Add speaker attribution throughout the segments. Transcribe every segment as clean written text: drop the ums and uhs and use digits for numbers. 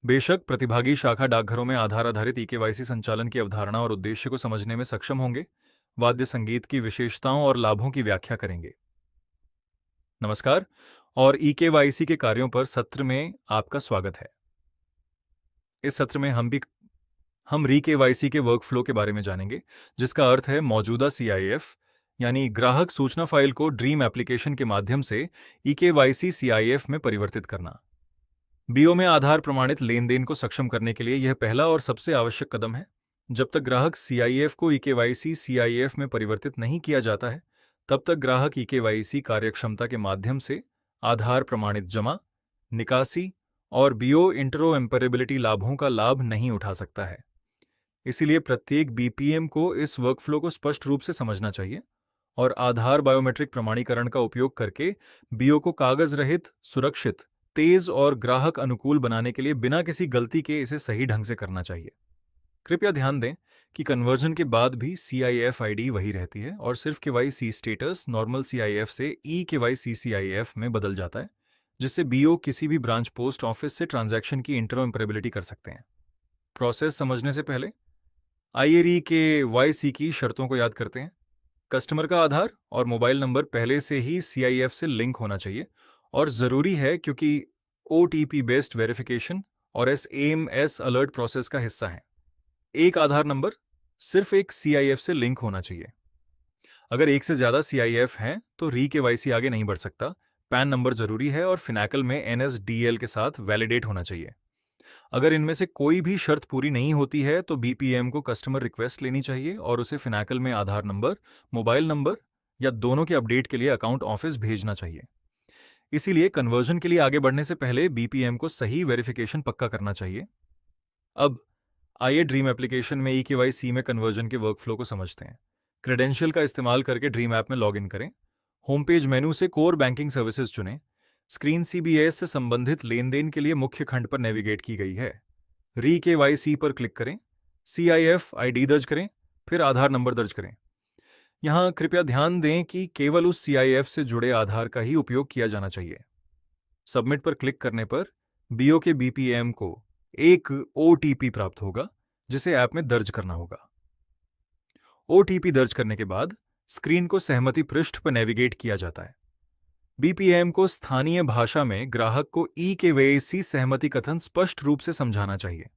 Speaker 1: बेशक प्रतिभागी शाखा डाकघरों में आधार आधारित ई-केवाईसी संचालन की अवधारणा और उद्देश्य को समझने में सक्षम होंगे, वाद्य संगीत की विशेषताओं और लाभों की व्याख्या करेंगे। नमस्कार और ई-केवाईसी के कार्यों पर सत्र में आपका स्वागत है। इस सत्र में हम री-केवाईसी के वर्कफ्लो के बारे में जानेंगे, जिसका अर्थ है मौजूदा सीआईएफ यानी ग्राहक सूचना फाइल को ड्रीम एप्लीकेशन के माध्यम से ई-केवाईसी सीआईएफ में परिवर्तित करना। बीओ में आधार प्रमाणित लेन देन को सक्षम करने के लिए यह पहला और सबसे आवश्यक कदम है। जब तक ग्राहक सीआईएफ को ई-केवाईसी सीआईएफ में परिवर्तित नहीं किया जाता है, तब तक ग्राहक ई-केवाईसी कार्यक्षमता के माध्यम से आधार प्रमाणित जमा, निकासी और बीओ इंटरऑपरेबिलिटी लाभों का लाभ नहीं उठा सकता है। इसीलिए प्रत्येक बीपीएम को इस वर्कफ्लो को स्पष्ट रूप से समझना चाहिए और आधार बायोमेट्रिक प्रमाणीकरण का उपयोग करके बीओ को कागज रहित, सुरक्षित, तेज और ग्राहक अनुकूल बनाने के लिए बिना किसी गलती के इसे सही ढंग से करना चाहिए। कृपया ध्यान दें कि कन्वर्जन के बाद भी सीआईएफ आईडी वही रहती है और सिर्फ केवाईसी स्टेटस नॉर्मल सीआईएफ से ई-केवाईसी सीआईएफ में बदल जाता है, जिससे बीओ किसी भी ब्रांच पोस्ट ऑफिस से ट्रांजैक्शन की इंटरऑपरेबिलिटी कर सकते हैं। प्रोसेस समझने से पहले आइए री-केवाईसी की शर्तों को याद करते हैं। कस्टमर का आधार और मोबाइल नंबर पहले से ही सीआईएफ से लिंक होना चाहिए और ज़रूरी है क्योंकि ओटीपी बेस्ड वेरिफिकेशन और एसएमएस अलर्ट प्रोसेस का हिस्सा है। एक आधार नंबर सिर्फ एक सीआईएफ से लिंक होना चाहिए। अगर एक से ज़्यादा सीआईएफ हैं तो री-केवाईसी आगे नहीं बढ़ सकता। पैन नंबर जरूरी है और फिनैकल में एनएसडीएल के साथ वैलिडेट होना चाहिए। अगर इनमें से कोई भी शर्त पूरी नहीं होती है तो बीपीएम को कस्टमर रिक्वेस्ट लेनी चाहिए और उसे फिनैकल में आधार नंबर, मोबाइल नंबर या दोनों के अपडेट के लिए अकाउंट ऑफिस भेजना चाहिए। इसीलिए कन्वर्जन के लिए आगे बढ़ने से पहले बीपीएम को सही वेरिफिकेशन पक्का करना चाहिए। अब आइए ड्रीम एप्लीकेशन में ई-केवाईसी में कन्वर्जन के वर्कफ्लो को समझते हैं। क्रेडेंशियल का इस्तेमाल करके ड्रीम ऐप में लॉगिन करें। होम पेज मेनू से कोर बैंकिंग सर्विसेज चुनें। स्क्रीन सीबीएस से संबंधित लेन देन के लिए मुख्य खंड पर नेविगेट की गई है। री-केवाईसी पर क्लिक करें, सीआईएफ आईडी दर्ज करें, फिर आधार नंबर दर्ज करें। यहाँ कृपया ध्यान दें कि केवल उस सीआईएफ से जुड़े आधार का ही उपयोग किया जाना चाहिए। सबमिट पर क्लिक करने पर बीओ के बीपीएम को एक ओटीपी प्राप्त होगा, जिसे ऐप में दर्ज करना होगा। ओटीपी दर्ज करने के बाद स्क्रीन को सहमति पृष्ठ पर नेविगेट किया जाता है। बीपीएम को स्थानीय भाषा में ग्राहक को ई-केवाईसी सहमति कथन स्पष्ट रूप से समझाना चाहिए।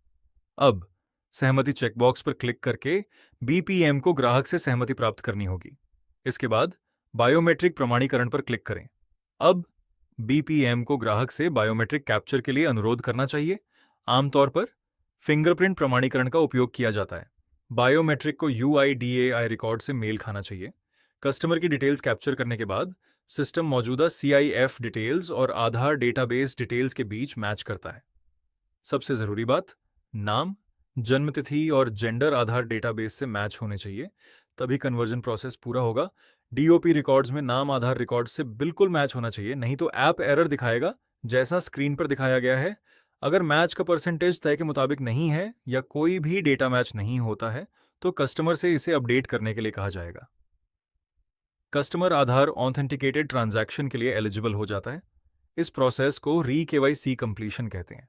Speaker 1: अब सहमति चेकबॉक्स पर क्लिक करके बीपीएम को ग्राहक से सहमति प्राप्त करनी होगी। इसके बाद बायोमेट्रिक प्रमाणीकरण पर क्लिक करें। अब बीपीएम को ग्राहक से बायोमेट्रिक कैप्चर के लिए अनुरोध करना चाहिए। आमतौर पर फिंगरप्रिंट प्रमाणीकरण का उपयोग किया जाता है। बायोमेट्रिक को यूआईडीएआई रिकॉर्ड से मेल खाना चाहिए। कस्टमर की डिटेल्स कैप्चर करने के बाद सिस्टम मौजूदा सीआईएफ डिटेल्स और आधार डेटाबेस डिटेल्स के बीच मैच करता है। सबसे जरूरी बात, नाम, जन्मतिथि और जेंडर आधार डेटाबेस से मैच होने चाहिए, तभी कन्वर्जन प्रोसेस पूरा होगा। डीओपी रिकॉर्ड्स में नाम आधार रिकॉर्ड से बिल्कुल मैच होना चाहिए, नहीं तो ऐप एरर दिखाएगा जैसा स्क्रीन पर दिखाया गया है। अगर मैच का परसेंटेज तय के मुताबिक नहीं है या कोई भी डेटा मैच नहीं होता है तो कस्टमर से इसे अपडेट करने के लिए कहा जाएगा। कस्टमर आधार ऑथेंटिकेटेड ट्रांजैक्शन के लिए एलिजिबल हो जाता है। इस प्रोसेस को री-केवाईसी कंप्लीशन कहते हैं।